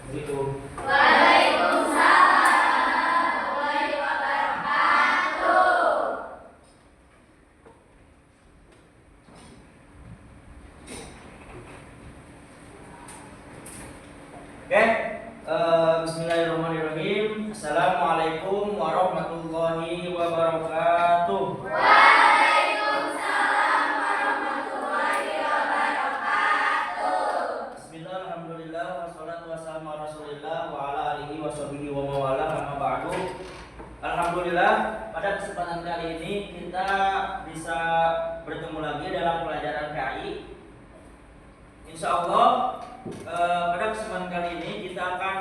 Assalamualaikum. Waalaikumsalam warahmatullahi wabarakatuh. Oke, Bismillahirrahmanirrahim. Assalamualaikum warahmatullahi wabarakatuh. Waalaikumsalam warahmatullahi wabarakatuh. Bismillah, alhamdulillah, wassalatu wassalamu ala rasulillah wa ala alihi wa sahbihi wa mawala, amma ba'du. Alhamdulillah, pada kesempatan kali ini kita bisa bertemu lagi dalam pelajaran KAI. Insya Allah, pada kesempatan kali ini kita akan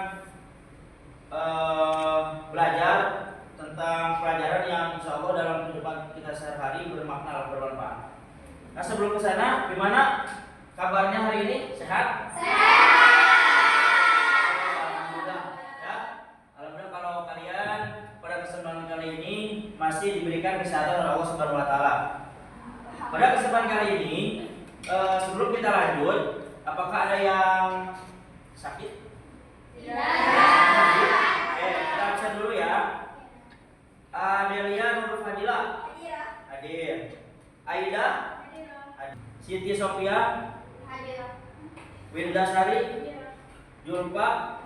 belajar tentang pelajaran yang insya Allah dalam kehidupan kita sehari-hari bermakna dan bermanfaat. Nah, sebelum ke sana, gimana kabarnya hari ini? Sehat? Alhamdulillah, ya. Alhamdulillah kalau kalian pada kesempatan kali ini masih diberikan kesehatan oleh Allah Subhanahu wa taala. Pada kesempatan kali ini, sebelum kita lanjut, apakah ada yang sakit? Tidak. Oke, kita absen dulu ya. Adelia Nur Fadila hadir. Aida, Siti Sofia, Winda Sari, Julpa.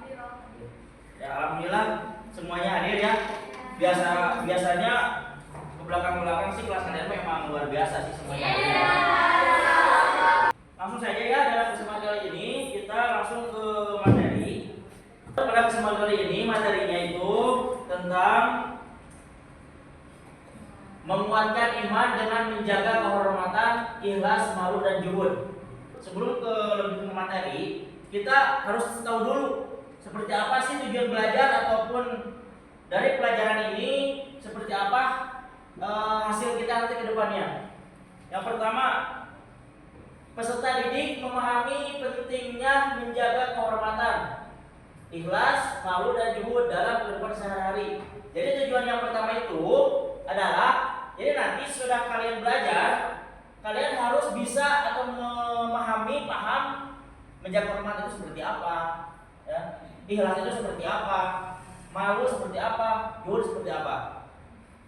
Ya, alhamdulillah semuanya hadir ya. Biasanya ke belakang sih kelas kalian memang luar biasa sih semuanya. Langsung saja ya, dalam kesempatan kali ini kita langsung ke materi. Pada kesempatan kali ini materinya itu tentang menguatkan iman dengan menjaga kehormatan, ikhlas, malu dan juhud. Sebelum lebih ke materi, kita harus tahu dulu seperti apa sih tujuan belajar ataupun dari pelajaran ini seperti apa hasil kita nanti ke depannya. Yang pertama, peserta didik memahami pentingnya menjaga kehormatan, ikhlas, malu dan juhud dalam kehidupan sehari-hari. Jadi tujuan yang pertama itu adalah, jadi nanti sudah kalian belajar, kalian harus bisa atau paham menjaga kehormatan itu seperti apa, ya. Ikhlas itu seperti apa, malu seperti apa, juhud seperti apa.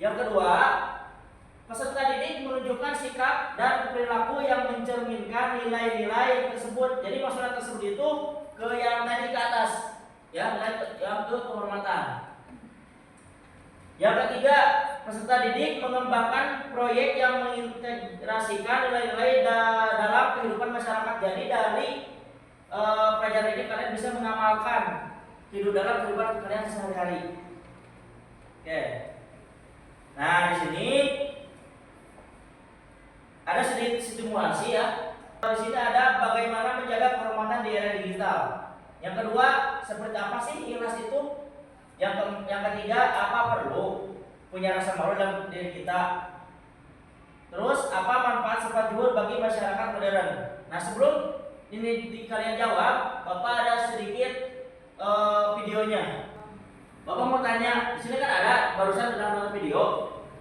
Yang kedua, peserta didik menunjukkan sikap dan perilaku yang mencerminkan nilai-nilai tersebut. Jadi maksudnya tersebut itu ke yang tadi ke atas, ya, yang ke kehormatan. Yang ketiga, peserta didik mengembangkan proyek yang mengintegrasikan nilai-nilai dalam kehidupan masyarakat. Jadi dari pelajaran ini kalian bisa mengamalkan hidup dalam kehidupan kalian sehari-hari. Oke. Nah, di sini ada sedikit simulasi ya. Di sini ada bagaimana menjaga kehormatan di era digital. Yang kedua, seperti apa sih ikhlas itu? Yang ketiga, apa perlu punya rasa malu dalam diri kita? Terus, apa manfaat sifat juhud bagi masyarakat modern? Nah, sebelum ini kalian jawab, Bapak ada sedikit videonya. Bapak mau tanya, di sini kan ada barusan sudah nonton video.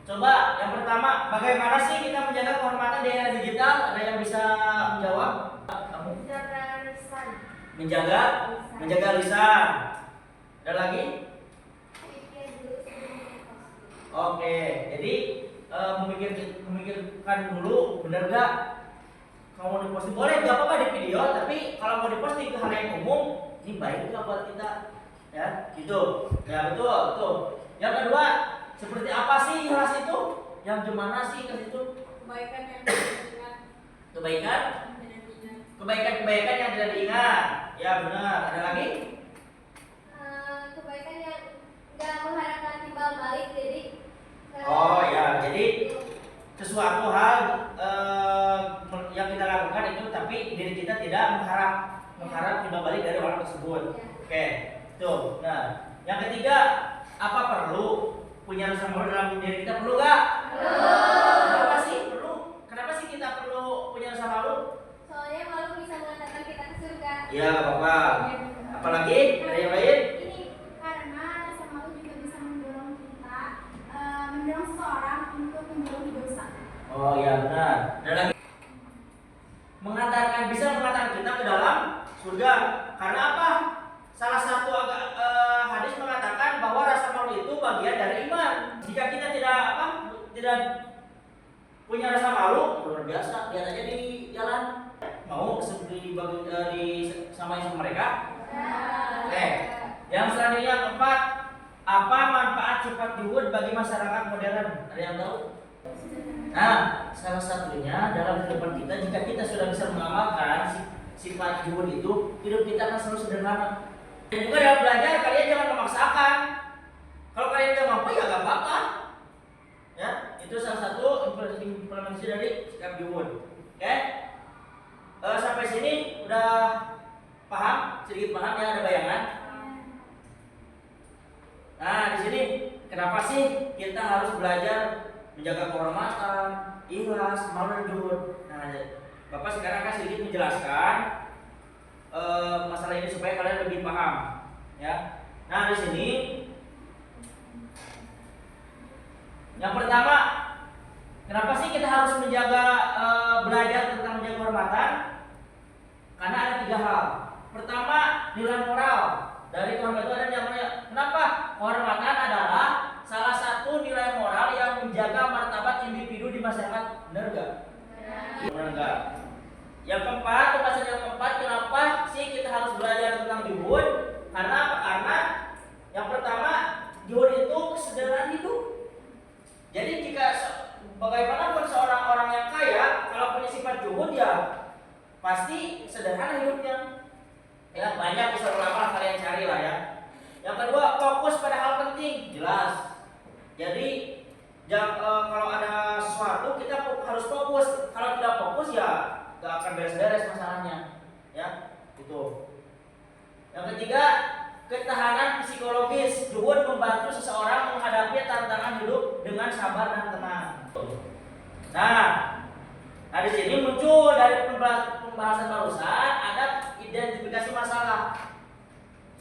Coba yang pertama, bagaimana sih kita menjaga kehormatan di era digital? Ada yang bisa menjawab? Kamu? Menjaga lisan. Ada lagi? Oke, jadi memikirkan dulu, benar gak? Kalau mau diposting boleh, gak apa-apa di video. Tapi kalau mau diposting ke hal yang umum, ini baik gak buat kita? Ya, gitu. Ya betul, betul. Yang kedua, seperti apa sih ikhlas itu? Yang gimana sih ikhlas itu? Kebaikan yang tidak diingat. Kebaikan yang tidak diingat. Ya benar. Ada lagi? Kebaikan yang nggak mengharapkan timbal balik, jadi Oh ya, jadi sesuatu hal yang kita lakukan itu tapi diri kita tidak mengharap timbal balik dari orang tersebut. Oke, tuh. Nah, yang ketiga, apa perlu punya rasa malu dalam diri kita? Perlu nggak? Perlu. Kenapa sih perlu? Kenapa sih kita perlu punya rasa malu? Soalnya malu bisa mengantarkan kita ke surga. Iya, nggak apa-apa. Apalagi ada yang lain? Ini karena rasa malu juga bisa mendorong kita, mendorong seseorang untuk menjauhi dosa. Oh iya benar. Ada lagi? Bisa mengantarkan kita ke dalam surga. Karena apa? salah satu hadis mengatakan bahwa rasa malu itu bagian dari iman. Jika kita tidak punya rasa malu, luar biasa. Lihat aja di jalan, mau disamain sama mereka. Oke. Yang selanjutnya keempat, apa manfaat sifat juhud bagi masyarakat modern? Ada yang tahu? Nah, salah satunya dalam kehidupan kita, jika kita sudah bisa mengamalkan sifat juhud itu, hidup kita akan selalu sederhana. Dan juga dalam belajar, kalian jangan memaksakan. Kalau kalian tidak mampu, ya gak apa-apa. Ya, itu salah satu implementasi dari sikap juhud. Oke? Sampai sini udah paham? Sedikit paham ya, ada bayangan? Nah, di sini kenapa sih kita harus belajar menjaga kehormatan, ikhlas, malu dan juhud? Nah, Bapak sekarang akan sedikit menjelaskan masalah ini supaya kalian lebih paham, ya. Nah, di sini yang pertama, kenapa sih kita harus belajar tentang menjaga kehormatan? Karena ada 3 hal. Pertama, nilai moral. Dari kehormatan itu ada yang namanya. Kenapa? Kehormatan adalah salah satu nilai moral yang menjaga martabat individu di masyarakat. Benar enggak? Benar enggak? Yang keempat, pembahasan yang keempat, kenapa sih kita harus belajar tentang juhud? Karena apa? Karena yang pertama, juhud itu kesederhanaan hidup. Jadi jika bagaimanapun seorang orang yang kaya, kalau punya sifat juhud ya pasti sederhana hidupnya. Ya, banyak usaha ulama kalian cari lah ya. Yang kedua, fokus pada hal penting, jelas. Jadi kalau ada sesuatu kita harus fokus. Kalau tidak fokus ya gak akan beres-beres masalahnya. Ya, itu. Yang ketiga, ketahanan psikologis. Juhud membantu seseorang menghadapi tantangan hidup dengan sabar dan tenang. Nah di sini muncul dari pembahasan barusan ada identifikasi masalah.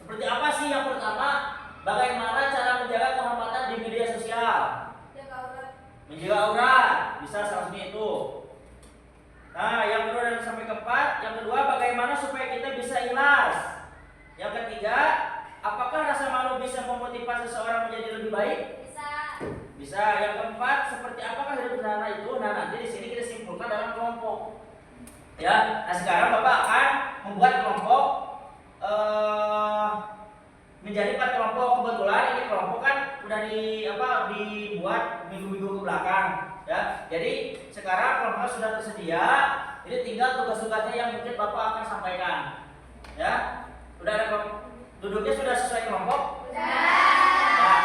Seperti apa sih? Yang pertama, bagaimana cara menjaga kehormatan di media sosial? Menjaga aurat, bisa salah satunya itu. Nah, yang kedua dan sampai keempat, yang kedua bagaimana supaya kita bisa ikhlas. Yang ketiga, apakah rasa malu bisa memotivasi seseorang menjadi lebih baik? Bisa. Yang keempat, seperti apakah hidup sederhana itu? Nah, nanti di sini kita simpulkan dalam kelompok. Ya, nah sekarang Bapak akan membuat kelompok menjadi 4 kelompok. Kebetulan ini kelompok kan udah dibuat minggu-minggu ke belakang, ya. Jadi sekarang kelompoknya sudah tersedia. Jadi tinggal tugas-tugasnya yang mungkin Bapak akan sampaikan. Ya, udah ada kelompok. Duduknya sudah sesuai kelompok? Sudah.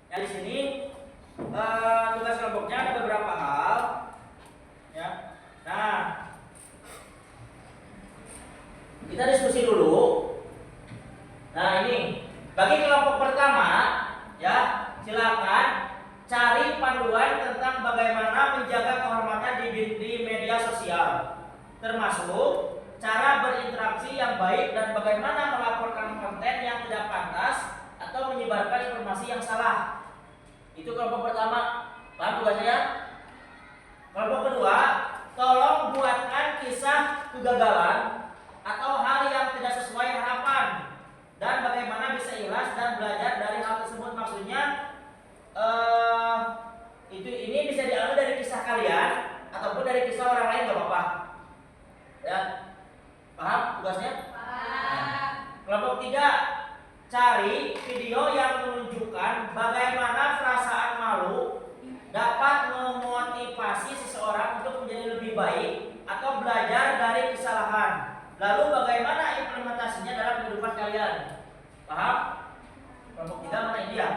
Nah, di sini tugas kelompoknya ada beberapa hal, ya. Nah, kita diskusi dulu. Nah, ini bagi kelompok pertama, ya, silakan cari panduan tentang bagaimana menjaga kehormatan di media sosial, termasuk cara berinteraksi yang baik dan bagaimana melaporkan konten yang tidak pantas atau menyebarkan informasi yang salah. Itu kelompok pertama. Paham tugasnya? Kelompok kedua, tolong buatkan kisah kegagalan atau hal yang tidak sesuai harapan dan bagaimana bisa ikhlas dan belajar dari hal tersebut. Maksudnya ini bisa diambil dari kisah kalian ataupun dari kisah orang lain, gak apa-apa. Ya, paham tugasnya? Nah, kelompok 3, cari video yang menunjukkan bagaimana perasaan malu dapat memotivasi seseorang untuk menjadi lebih baik atau belajar dari kesalahan. Lalu bagaimana implementasinya dalam kehidupan kalian? Paham? Kelompok 3 mana ini ya?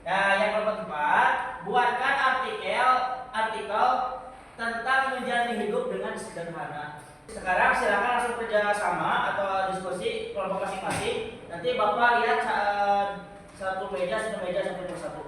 Nah, yang kelompok 4, buatkan artikel tentang menjalani hidup dengan sederhana. Sekarang silakan langsung kerja sama atau diskusi kelompok masing-masing. Nanti Bapak lihat satu meja satu persatu.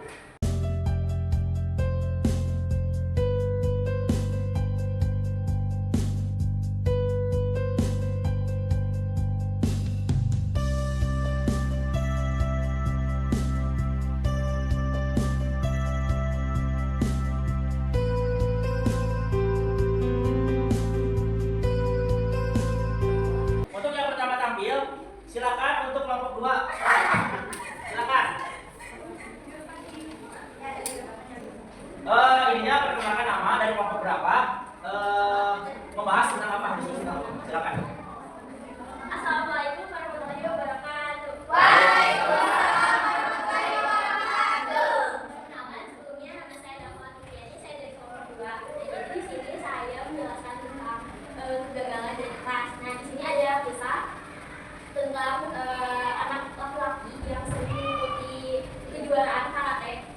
Untuk yang pertama tampil, ininya perkenalkan nama dari kelompok berapa, membahas tentang apa, diskusi tentang apa. Silakan. Assalamualaikum warahmatullahi wabarakatuh. Waalaikumsalam warahmatullahi wabarakatuh. Perkenalkan, sebelumnya nama saya Dava Fitriani, saya dari kelompok 2. Jadi di sini saya menjelaskan tentang kegagalan dan keras. Nah, di sini ada kisah tentang anak laki-laki yang sering mengikuti kejuaraan karate,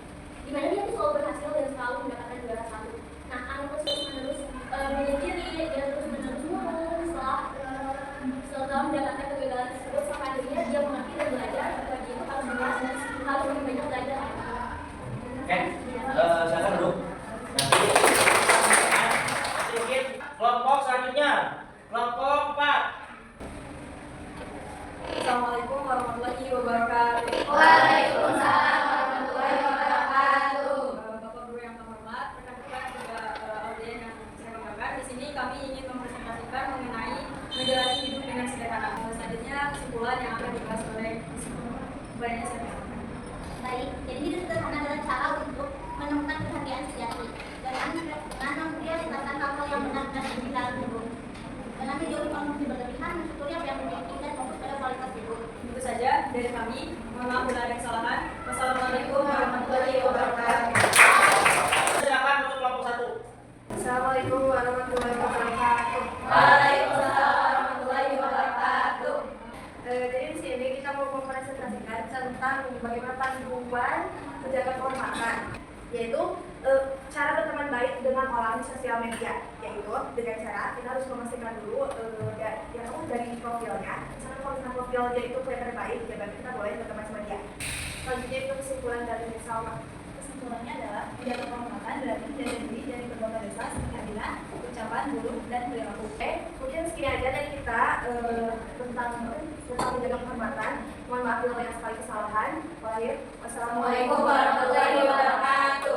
di mana dia tuh selalu berhasil dan selalu mendapatkan juara 1. Nah, anak terus menerus menyendiri, dia terus menerus murung setelah mendapatkan kegagalan tersebut, sampai akhirnya dia mengerti dan belajar bahwa dia itu harus keras dan harus lebih banyak belajar. Oke, silakan dulu. Nanti sedikit kelompok selanjutnya, kelompok 4. Assalamualaikum warahmatullahi wabarakatuh. Waalaikumsalam warahmatullahi wabarakatuh. Bapak Guru yang terhormat, rekan-rekan juga audien yang saya banggakan. Di sini kami ingin mempresentasikan mengenai menjalani hidup dengan sederhana. Selanjutnya kesimpulan yang akan dibahas oleh banyak saya. Baik, jadi hidup sederhana adalah cara untuk menemukan kebahagiaan sejati dengan memprioritaskan hal-hal yang benar dan di dalam hidup. Dengan menjauhi konsumsi berlebihan, mensyukuri apa yang dimiliki dan fokus pada kualitas hidup. Itu saja dari kami. Mohon maaf bila ada kesalahan. Wassalamualaikum warahmatullahi wabarakatuh. Silakan untuk kelompok 1. Assalamualaikum warahmatullahi wabarakatuh. Waalaikumsalam warahmatullahi wabarakatuh. Jadi di sini kita mau mempresentasikan tentang bagaimana panduan menjaga kehormatan, yaitu cara berteman baik dengan orang sosial media, yaitu dengan cara kita harus memastikan dulu dari profilnya. Misalnya kalau misalnya profil dia itu kelihatan baik, ya berarti kita boleh berteman sama dia. Selanjutnya itu kesimpulan dari Salma. Kesimpulannya adalah menjaga kehormatan berarti menjaga diri dari berbagai dosa seperti adina, ucapan, buruk, dan perilaku. Mungkin segini aja dari kita tentang menjaga kehormatan. Mohon maaf bila banyak sekali kesalahan. Wassalamualaikum warahmatullahi wabarakatuh.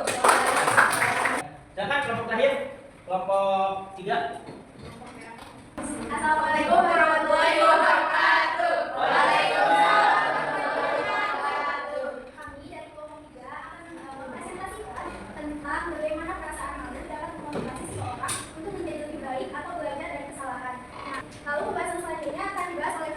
Silakan kelompok terakhir, kelompok 3. Assalamualaikum warahmatullahi wabarakatuh. Waalaikumsalam warahmatullahi wabarakatuh. Kami dari kelompok 3 akan mempresentasikan tentang bagaimana perasaan malu dapat memotivasi seseorang untuk menjadi lebih baik atau belajar dari kesalahan. Nah, lalu pembahasan selanjutnya akan dibahas oleh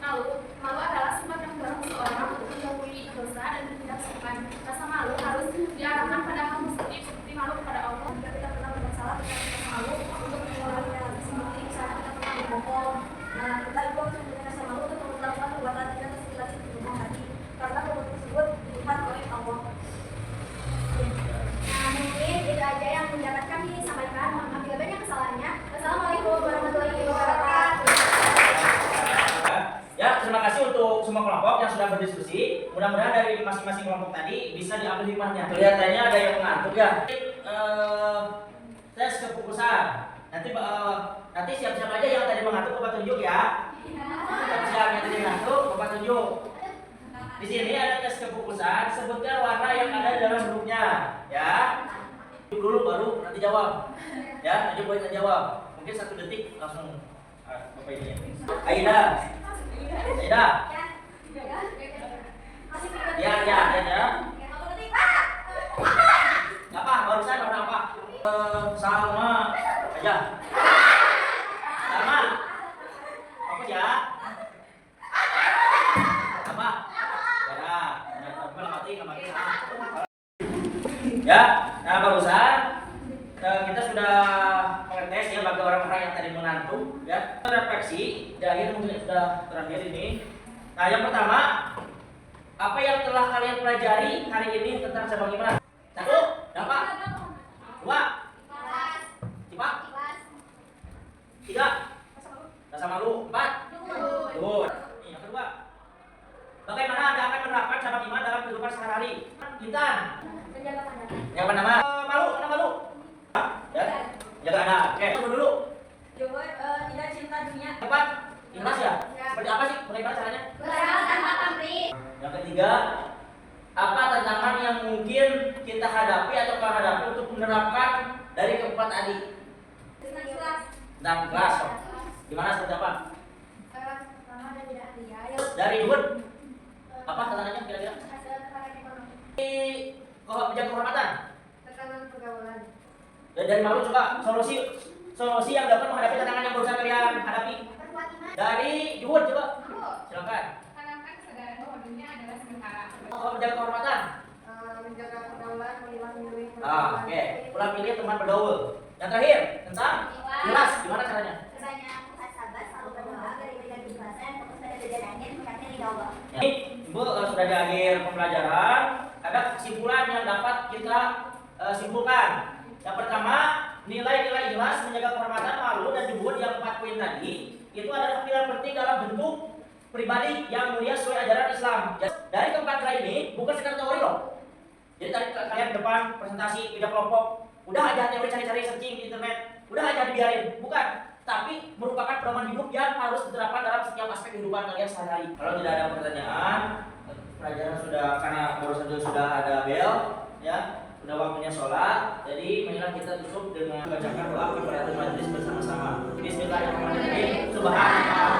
Malu adalah sifat yang mendorong seseorang untuk menjauhi dosa dan bertindak sopan. Rasa malu harus diarahkan pada hal positif seperti malu kepada Allah. Jika kita pernah berbuat salah, kita harus malu untuk mengulangi hal tersebut. Misalnya kita pernah berbohong, nah kita itu harus mempunyai rasa malu untuk melakukan perbuatan kita tersebut berbohong tadi, karena perbuatan tersebut dilihat oleh Allah. Nah, mungkin itu aja yang dapat kami sampaikan. Mohon maaf bila banyak kesalahannya. Wassalamualaikum warahmatullahi wabarakatuh. Ya, terima kasih untuk semua kelompok yang sudah berdiskusi. Mudah-mudahan dari masing-masing kelompok tadi bisa diambil hikmahnya. Kelihatannya ada yang mengantuk ya. Tes kefokusan. Nanti siap-siap aja yang tadi mengantuk Bapak tunjuk ya. Siap-siap yang tadi mengantuk Bapak tunjuk. Di sini ada tes kefokusan. Sebutkan warna yang ada dalam grupnya. Ya. Dulu baru nanti jawab. Ya, nanti boleh jawab. Mungkin 1 detik langsung Bapak ini. Aida. Ya. Apa? Barusan warna apa? Sama aja. Sama. Apa ya? Apa? Ya. Nah barusan kita sudah mengetes ya bagi orang-orang yang tadi mengantuk ya. Refleksi di akhir mungkin sudah terakhir ini. Nah yang pertama, apa yang telah kalian pelajari hari ini tentang cabang iman? 1, dapat. 2, cepat. 3, rasa malu. 4, dulu. Yang kedua, bagaimana Anda akan menerapkan cabang iman dalam kehidupan sehari-hari? Intan. Yang pertama, malu. Ya, jaga anak. Oke, tunggu dulu. Tidak cinta dunia. Cepat, ikhlas ya? Seperti apa sih? Bagaimana caranya? Beramal tanpa pamrih. Yang ketiga, apa tantangan yang mungkin kita hadapi atau kau hadapi untuk menerapkan dari keempat tadi? Tentang kelas. Gimana seperti apa? Dari Dun, apa tantangannya kira-kira? menjaga kehormatan. Tekanan pergaulan. Dan dari malu coba solusi yang dapat menghadapi tantangan yang barusan kalian hadapi. Perkuat iman. Dari Juhud coba. Aku Silakan. tanamkan kesadaran bahwa dunia adalah sementara. Menjaga kehormatan. Menjaga pergaulan, memilah-milih Oke. Ulang pilih teman bergaul. Yang terakhir tentang ikhlas. Gimana caranya? Perbanyak muhasabah, selalu berdoa agar diberikan keikhlasan, fokus pada tujuan mendekatkan ridha Allah. Ini Ibu sudah di akhir pembelajaran. Ada kesimpulan yang dapat kita simpulkan. Yang pertama, nilai-nilai ikhlas, menjaga kehormatan, malu dan juhud yang 4 poin tadi itu adalah pilar penting dalam bentuk pribadi yang mulia sesuai ajaran Islam. Dari keempat nilai ini bukan sekedar teori loh. Jadi tadi kalian depan presentasi beda kelompok, udah aja teori cari-cari searching di internet, udah aja dibiarin, bukan. Tapi merupakan pedoman hidup yang harus diterapkan dalam setiap aspek kehidupan kalian sehari-hari. Kalau tidak ada pertanyaan, pelajaran sudah karena baru saja sudah ada bel, ya, sudah waktunya sholat. Jadi marilah kita tutup dengan membacakan doa kepada majelis bersama-sama. Bismillahirrahmanirrahim. Subhanallah.